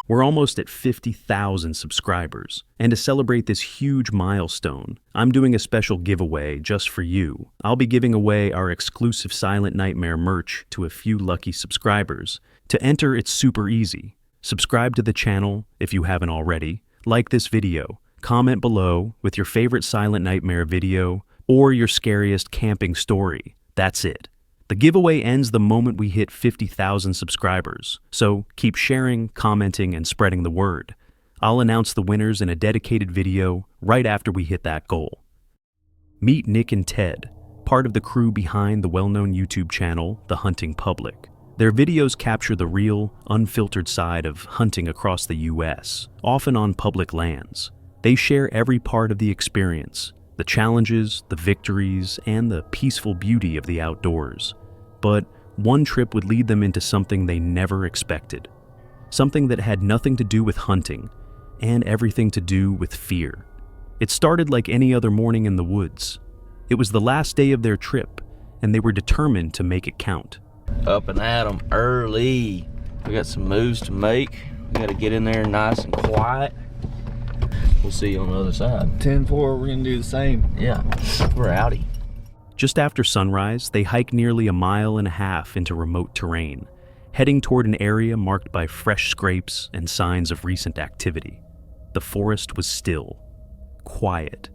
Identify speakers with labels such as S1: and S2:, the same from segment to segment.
S1: We're almost at 50,000 subscribers, and to celebrate this huge milestone, I'm doing a special giveaway just for you. I'll be giving away our exclusive Silent Nightmare merch to a few lucky subscribers. To enter, it's super easy. Subscribe to the channel if you haven't already, like this video, comment below with your favorite Silent Nightmare video or your scariest camping story. That's it. The giveaway ends the moment we hit 50,000 subscribers, so keep sharing, commenting, and spreading the word. I'll announce the winners in a dedicated video right after we hit that goal. Meet Nick and Ted, part of the crew behind the well-known YouTube channel, The Hunting Public. Their videos capture the real, unfiltered side of hunting across the US, often on public lands. They share every part of the experience, the challenges, the victories, and the peaceful beauty of the outdoors. But one trip would lead them into something they never expected. Something that had nothing to do with hunting, and everything to do with fear. It started like any other morning in the woods. It was the last day of their trip, and they were determined to make it count.
S2: Up and at 'em early. We got some moves to make. We gotta get in there nice and quiet. We'll see you on the other side.
S3: 10-4, we're gonna do the same.
S2: Yeah, we're outie.
S1: Just after sunrise, they hike nearly a mile and a half into remote terrain, heading toward an area marked by fresh scrapes and signs of recent activity. The forest was still, quiet.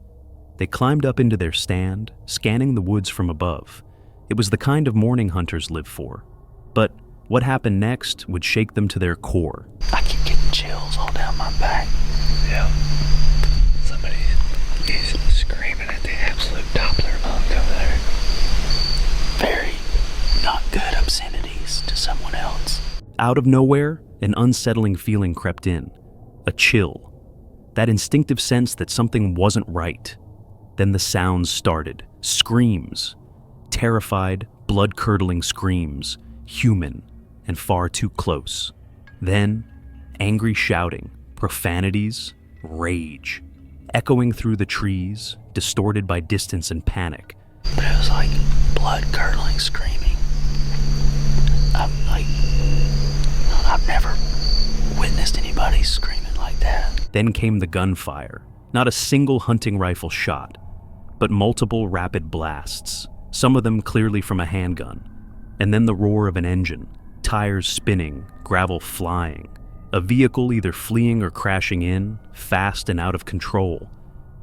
S1: They climbed up into their stand, scanning the woods from above. It was the kind of morning hunters live for. But what happened next would shake them to their core.
S2: I keep getting chills all down my back.
S3: Yeah. Somebody is screaming at the absolute top of their lungs over there.
S2: Very not good obscenities to someone else.
S1: Out of nowhere, an unsettling feeling crept in. A chill. That instinctive sense that something wasn't right. Then the sounds started. Screams. Terrified, blood-curdling screams. Human, and far too close. Then, angry shouting. Profanities. Rage. Echoing through the trees, distorted by distance and panic.
S2: But it was like blood-curdling screaming. I've never witnessed anybody screaming like that.
S1: Then came the gunfire. Not a single hunting rifle shot, but multiple rapid blasts, some of them clearly from a handgun. And then the roar of an engine, tires spinning, gravel flying. A vehicle either fleeing or crashing in, fast and out of control.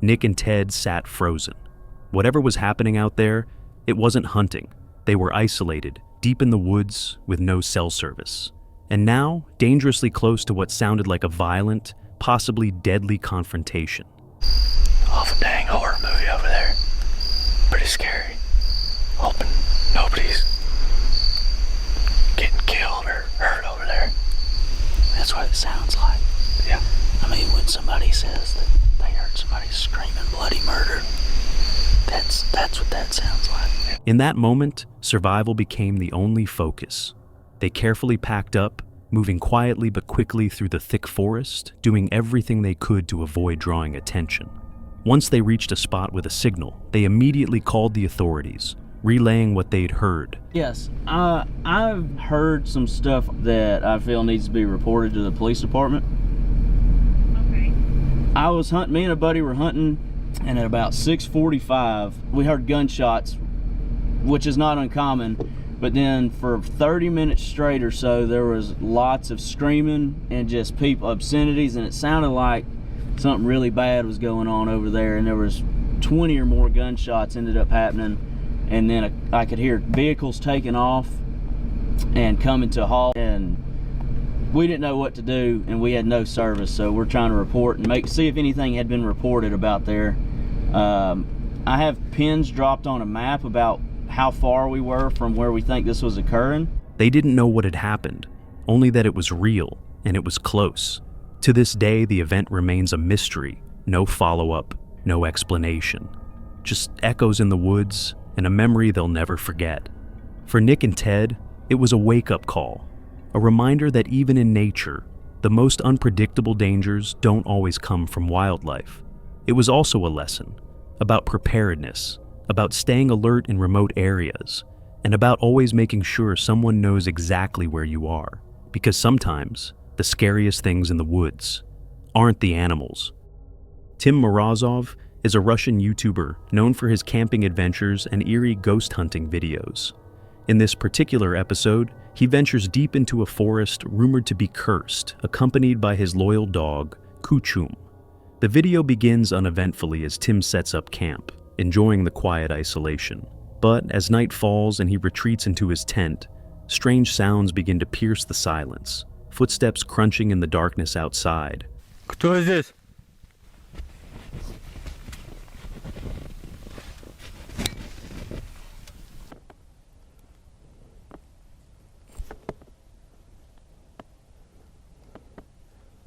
S1: Nick and Ted sat frozen. Whatever was happening out there, it wasn't hunting. They were isolated, deep in the woods, with no cell service. And now, dangerously close to what sounded like a violent, possibly deadly confrontation.
S3: Off a dang horror movie over there. Pretty scary. Hoping nobody's getting killed or hurt over there.
S2: That's what it sounds like.
S3: Yeah.
S2: I mean, when somebody says that they heard somebody screaming bloody murder, that's what that sounds like.
S1: In that moment, survival became the only focus. They carefully packed up, moving quietly but quickly through the thick forest, doing everything they could to avoid drawing attention. Once they reached a spot with a signal, they immediately called the authorities, relaying what they'd heard.
S2: Yes, I've heard some stuff that I feel needs to be reported to the police department.
S4: Okay.
S2: I was hunting, me and a buddy were hunting, and at about 6:45, we heard gunshots, which is not uncommon, but then for 30 minutes straight or so, there was lots of screaming and just people, obscenities, and it sounded like something really bad was going on over there, and there was 20 or more gunshots ended up happening. And then I could hear vehicles taking off and coming to a halt, and we didn't know what to do, and we had no service, so we're trying to report and see if anything had been reported about there. I have pins dropped on a map about how far we were from where we think this was occurring.
S1: They didn't know what had happened, only that it was real and it was close. To this day, the event remains a mystery. No follow-up, no explanation. Just echoes in the woods, and a memory they'll never forget. For Nick and Ted, it was a wake-up call, a reminder that even in nature, the most unpredictable dangers don't always come from wildlife. It was also a lesson about preparedness, about staying alert in remote areas, and about always making sure someone knows exactly where you are, because sometimes the scariest things in the woods aren't the animals. Tim Morozov is a Russian YouTuber known for his camping adventures and eerie ghost hunting videos. In this particular episode, he ventures deep into a forest rumored to be cursed, accompanied by his loyal dog, Kuchum. The video begins uneventfully as Tim sets up camp, enjoying the quiet isolation. But as night falls and he retreats into his tent, strange sounds begin to pierce the silence, footsteps crunching in the darkness outside.
S5: Кто здесь?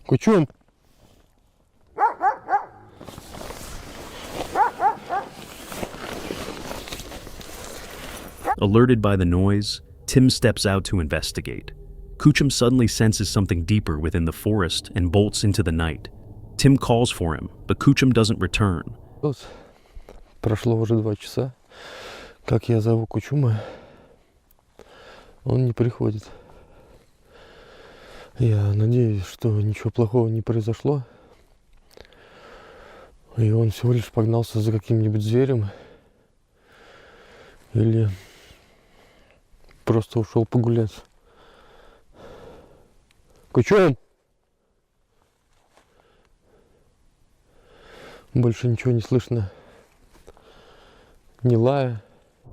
S5: Кучум.
S1: Alerted by the noise, Tim steps out to investigate. Kuchum suddenly senses something deeper within the forest and bolts into the night. Tim calls for him, but Kuchum doesn't return.
S5: Прошло уже 2 часа, как я зову Кучума, он не приходит. Я надеюсь, что ничего плохого не произошло, и он всего лишь погнался за каким-нибудь зверем или просто ушел погулять. Кучум! Больше ничего не слышно. Ни лая.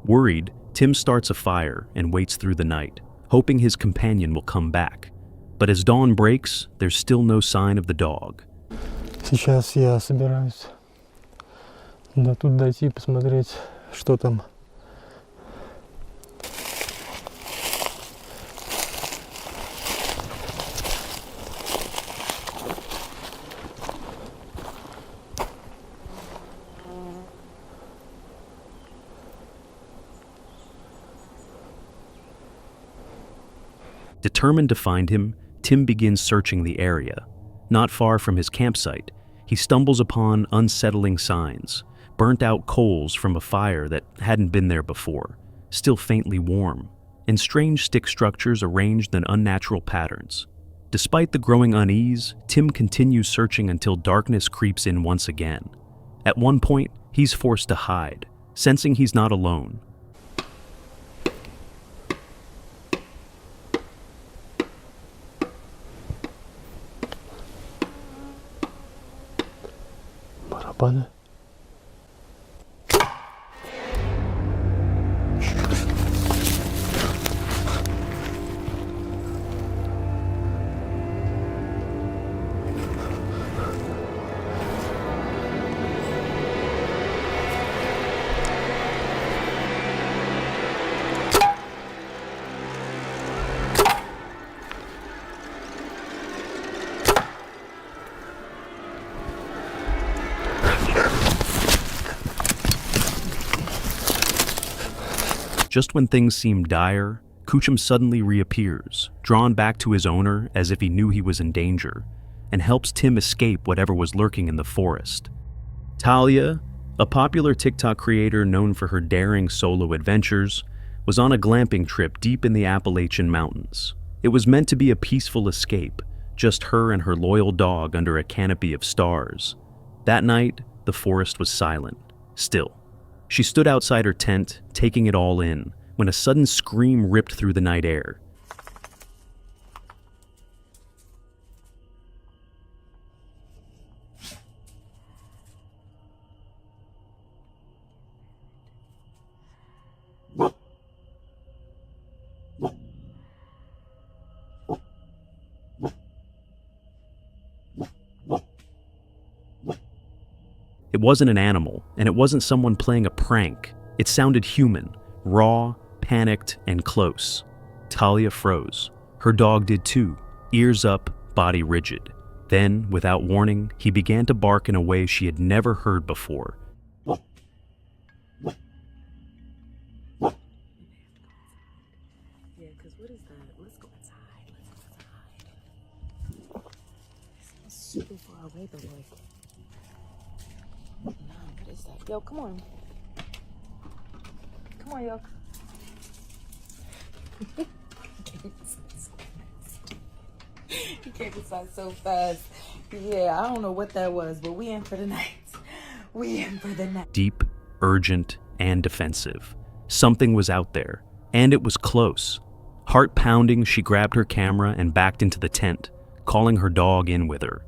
S1: Worried, Tim starts a fire and waits through the night, hoping his companion will come back. But as dawn breaks, there's still no sign of the dog.
S5: Сейчас я собираюсь тут дойти и посмотреть, что там.
S1: Determined to find him, Tim begins searching the area. Not far from his campsite, he stumbles upon unsettling signs, burnt-out coals from a fire that hadn't been there before, still faintly warm, and strange stick structures arranged in unnatural patterns. Despite the growing unease, Tim continues searching until darkness creeps in once again. At one point, he's forced to hide, sensing he's not alone.
S5: Барабаны.
S1: Just when things seem dire, Kuchum suddenly reappears, drawn back to his owner as if he knew he was in danger, and helps Tim escape whatever was lurking in the forest. Talia, a popular TikTok creator known for her daring solo adventures, was on a glamping trip deep in the Appalachian Mountains. It was meant to be a peaceful escape, just her and her loyal dog under a canopy of stars. That night, the forest was silent, still. She stood outside her tent, taking it all in, when a sudden scream ripped through the night air. It wasn't an animal, and it wasn't someone playing a prank. It sounded human, raw, panicked, and close. Talia froze. Her dog did too, ears up, body rigid. Then, without warning, he began to bark in a way she had never heard before.
S6: Yeah, because what is that? Let's go inside. It's super far away, but like, no, what is that? Yo, come on. Come on, yo. He came inside so fast. Yeah, I don't know what that was, but we in for the night. We in for the night.
S1: Deep, urgent, and defensive. Something was out there, and it was close. Heart pounding, she grabbed her camera and backed into the tent, calling her dog in with her.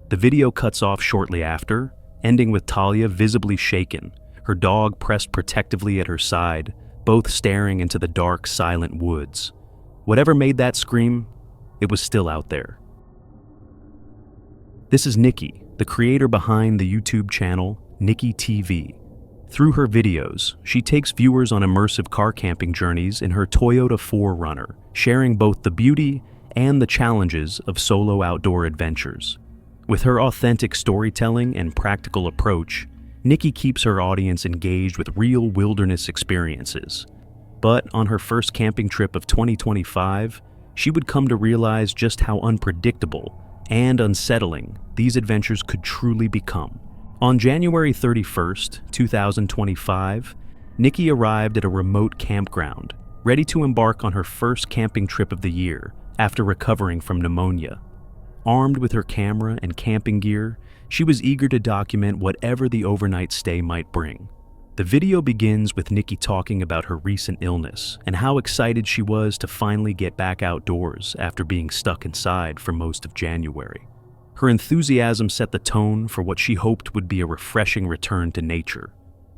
S1: The video cuts off shortly after, ending with Talia visibly shaken, her dog pressed protectively at her side, both staring into the dark, silent woods. Whatever made that scream, it was still out there. This is Nikki, the creator behind the YouTube channel Nikki TV. Through her videos, she takes viewers on immersive car camping journeys in her Toyota 4Runner, sharing both the beauty and the challenges of solo outdoor adventures. With her authentic storytelling and practical approach, Nikki keeps her audience engaged with real wilderness experiences. But on her first camping trip of 2025, she would come to realize just how unpredictable and unsettling these adventures could truly become. On January 31st, 2025, Nikki arrived at a remote campground, ready to embark on her first camping trip of the year after recovering from pneumonia. Armed with her camera and camping gear, she was eager to document whatever the overnight stay might bring. The video begins with Nikki talking about her recent illness and how excited she was to finally get back outdoors after being stuck inside for most of January. Her enthusiasm set the tone for what she hoped would be a refreshing return to nature.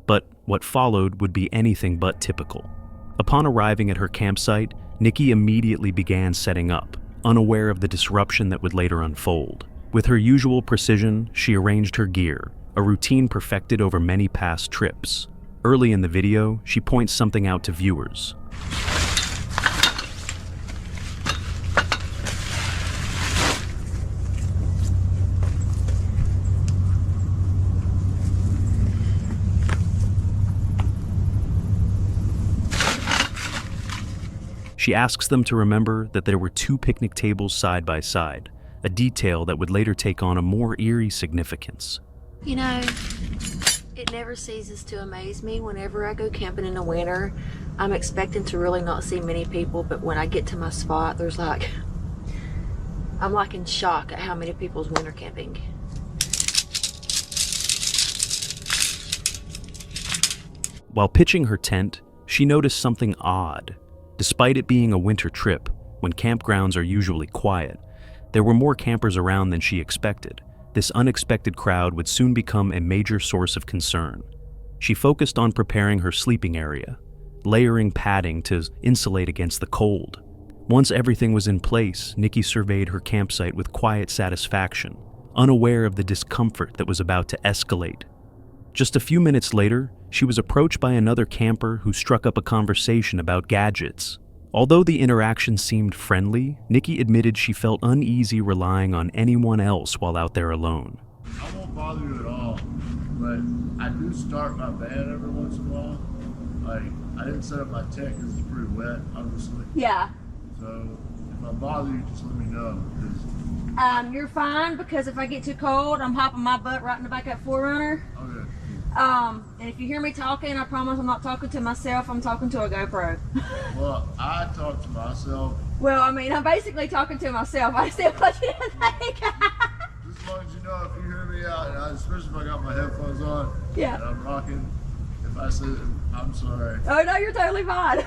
S1: But what followed would be anything but typical. Upon arriving at her campsite, Nikki immediately began setting up, unaware of the disruption that would later unfold. With her usual precision, she arranged her gear, a routine perfected over many past trips. Early in the video, she points something out to viewers. She asks them to remember that there were 2 picnic tables side by side, a detail that would later take on a more eerie significance.
S7: You know, it never ceases to amaze me whenever I go camping in the winter. I'm expecting to really not see many people, but when I get to my spot, I'm like in shock at how many people's winter camping.
S1: While pitching her tent, she noticed something odd. Despite it being a winter trip, when campgrounds are usually quiet, there were more campers around than she expected. This unexpected crowd would soon become a major source of concern. She focused on preparing her sleeping area, layering padding to insulate against the cold. Once everything was in place, Nikki surveyed her campsite with quiet satisfaction, unaware of the discomfort that was about to escalate. Just a few minutes later, she was approached by another camper who struck up a conversation about gadgets. Although the interaction seemed friendly, Nikki admitted she felt uneasy relying on anyone else while out there alone.
S8: I won't bother you at all, but I do start my bed every once in a while. Like, I didn't set up my tent because it's pretty wet, obviously.
S7: Yeah.
S8: So if I bother you, just let me know.
S7: You're fine, because if I get too cold, I'm hopping my butt right in the back of that 4Runner.
S8: Okay.
S7: And if you hear me talking, I promise I'm not talking to myself, I'm talking to a GoPro.
S8: Well, I talk to myself.
S7: Well, I mean, I'm basically talking to myself. I still want you to think.
S8: Just as long as you know, if you hear me out, and especially if I got my headphones on,
S7: Yeah.
S8: and I'm rocking, if I say, I'm sorry.
S7: Oh, no, you're totally fine.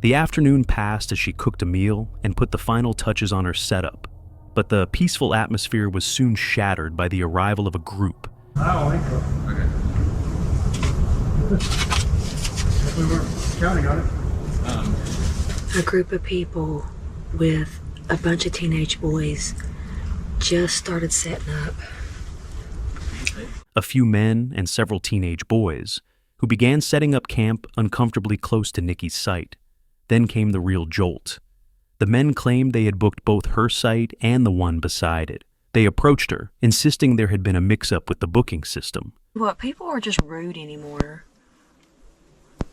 S1: The afternoon passed as she cooked a meal and put the final touches on her setup. But the peaceful atmosphere was soon shattered by the arrival of a group.
S8: Okay.
S5: We weren't counting on it.
S7: A group of people with a bunch of teenage boys just started setting up.
S1: A few men and several teenage boys who began setting up camp uncomfortably close to Nikki's site. Then came the real jolt. The men claimed they had booked both her site and the one beside it. They approached her, insisting there had been a mix-up with the booking system.
S7: Well, people are just rude anymore.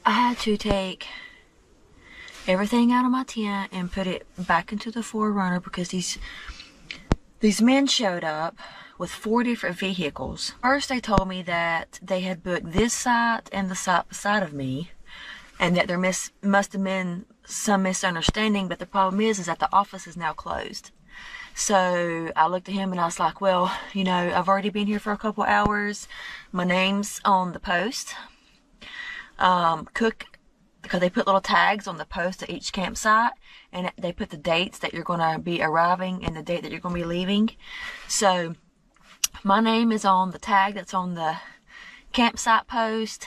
S7: I had to take everything out of my tent and put it back into the 4Runner because these men showed up with 4 different vehicles. First, they told me that they had booked this site and the site beside of me, and that there must have been some misunderstanding, but the problem is that the office is now closed. So I looked at him and I was like, well, you know, I've already been here for a couple hours. My name's on the post. Cook, because they put little tags on the post at each campsite, and they put the dates that you're going to be arriving and the date that you're going to be leaving. So my name is on the tag that's on the campsite post,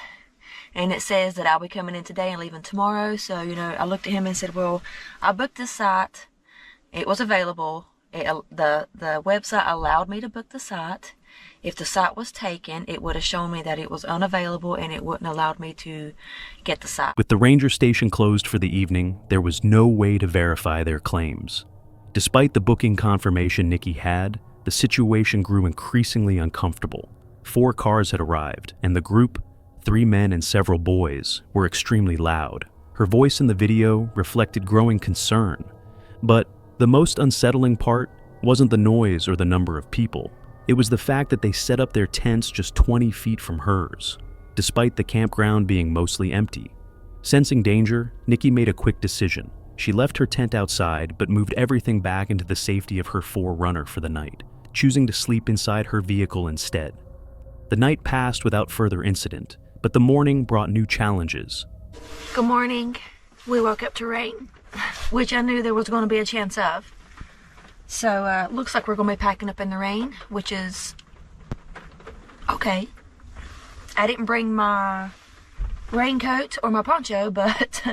S7: and it says that I'll be coming in today and leaving tomorrow. So, you know, I looked at him and said, well, I booked this site. It was available. The website allowed me to book the site. If the site was taken, it would have shown me that it was unavailable, and it wouldn't have allowed me to get the site.
S1: With the ranger station closed for the evening, there was no way to verify their claims. Despite the booking confirmation Nikki had, the situation grew increasingly uncomfortable. 4 cars had arrived, and the group, 3 men and several boys, were extremely loud. Her voice in the video reflected growing concern. But the most unsettling part wasn't the noise or the number of people. It was the fact that they set up their tents just 20 feet from hers, despite the campground being mostly empty. Sensing danger, Nikki made a quick decision. She left her tent outside, but moved everything back into the safety of her 4Runner for the night, choosing to sleep inside her vehicle instead. The night passed without further incident, but the morning brought new challenges.
S7: Good morning. We woke up to rain, which I knew there was going to be a chance of. So, looks like we're going to be packing up in the rain, which is okay. I didn't bring my raincoat or my poncho, but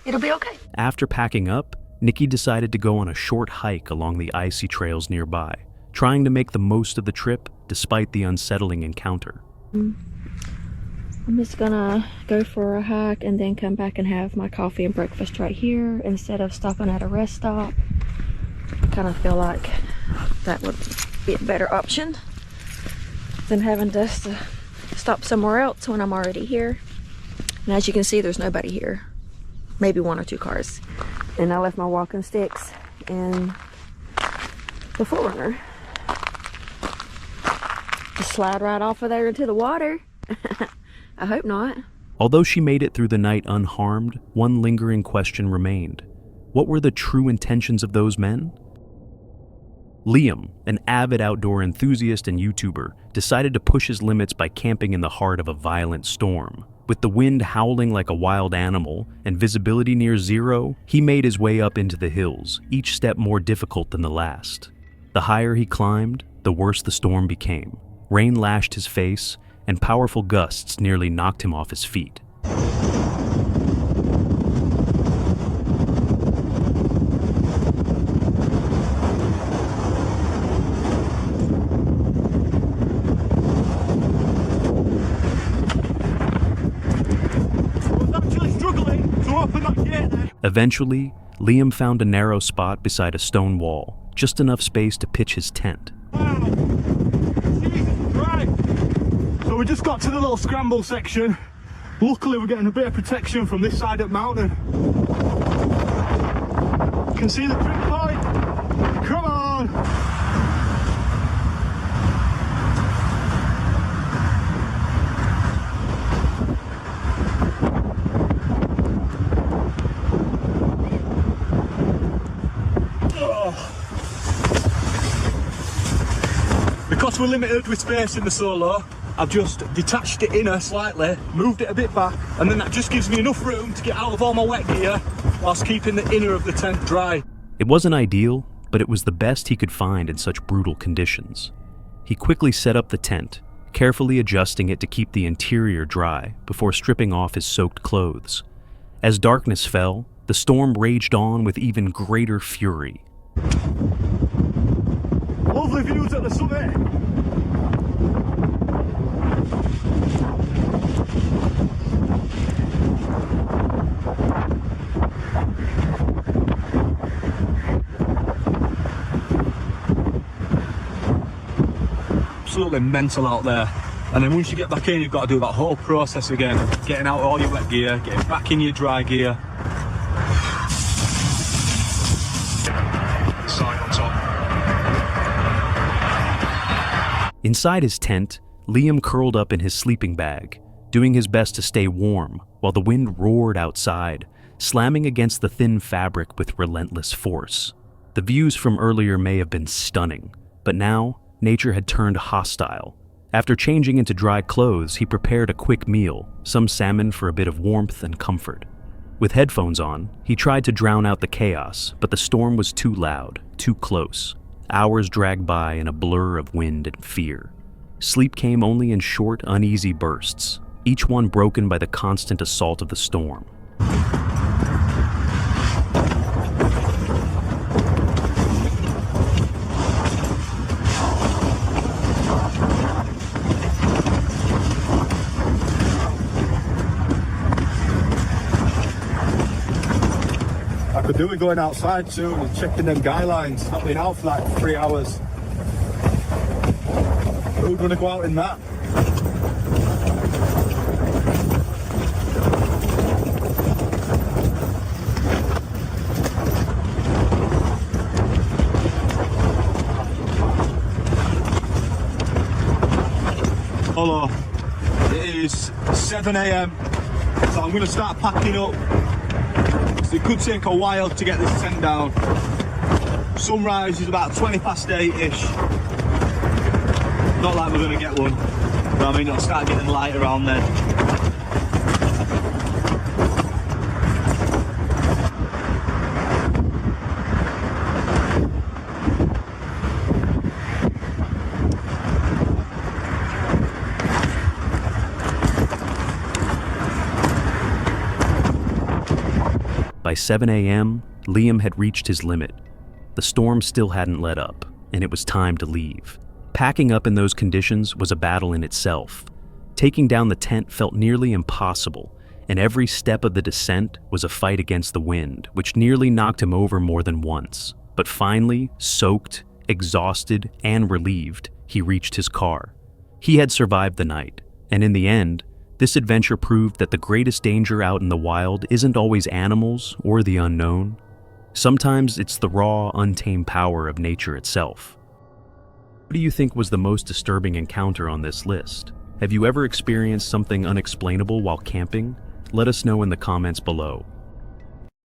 S7: it'll be okay.
S1: After packing up, Nikki decided to go on a short hike along the icy trails nearby, trying to make the most of the trip despite the unsettling encounter.
S7: I'm just gonna go for a hike and then come back and have my coffee and breakfast right here instead of stopping at a rest stop. I kind of feel like that would be a better option than having to stop somewhere else when I'm already here. And as you can see, there's nobody here. Maybe 1 or 2 cars. And I left my walking sticks in the 4Runner. Just slide right off of there into the water. I hope not.
S1: Although she made it through the night unharmed, one lingering question remained. What were the true intentions of those men? Liam, an avid outdoor enthusiast and YouTuber, decided to push his limits by camping in the heart of a violent storm. With the wind howling like a wild animal and visibility near zero, he made his way up into the hills, each step more difficult than the last. The higher he climbed, the worse the storm became. Rain lashed his face, and powerful gusts nearly knocked him off his feet. Eventually, Liam found a narrow spot beside a stone wall, just enough space to pitch his tent.
S5: Wow. Jesus Christ. So we just got to the little scramble section. Luckily we're getting a bit of protection from this side of the mountain. You can see the trip point. Come on. Because we're limited with space in the solo, I've just detached it inner slightly, moved it a bit back, and then that just gives me enough room to get out of all my wet gear whilst keeping the inner of the tent dry.
S1: It wasn't ideal, but it was the best he could find in such brutal conditions. He quickly set up the tent, carefully adjusting it to keep the interior dry before stripping off his soaked clothes. As darkness fell, the storm raged on with even greater fury.
S5: Lovely views at the summit. Absolutely mental out there. And then once you get back in, you've got to do that whole process again, getting out all your wet gear, getting back in your dry gear. Sign on top.
S1: Inside his tent, Liam curled up in his sleeping bag, doing his best to stay warm while the wind roared outside, slamming against the thin fabric with relentless force. The views from earlier may have been stunning, but now nature had turned hostile. After changing into dry clothes, he prepared a quick meal, some salmon for a bit of warmth and comfort. With headphones on, he tried to drown out the chaos, but the storm was too loud, too close. Hours dragged by in a blur of wind and fear. Sleep came only in short, uneasy bursts, each one broken by the constant assault of the storm.
S5: I could do with going outside soon and checking them guy lines. I've been out for like 3 hours. Who'd want to go out in that? Hello, it is 7 AM, so I'm going to start packing up. So it could take a while to get this tent down. Sunrise is about 20 past 8-ish. Not like we're going to get one, but I mean it'll start getting light around then.
S1: By 7 a.m., Liam had reached his limit. The storm still hadn't let up, and it was time to leave. Packing up in those conditions was a battle in itself. Taking down the tent felt nearly impossible, and every step of the descent was a fight against the wind, which nearly knocked him over more than once. But finally, soaked, exhausted, and relieved, he reached his car. He had survived the night, and in the end, this adventure proved that the greatest danger out in the wild isn't always animals or the unknown. Sometimes it's the raw, untamed power of nature itself. What do you think was the most disturbing encounter on this list? Have you ever experienced something unexplainable while camping? Let us know in the comments below.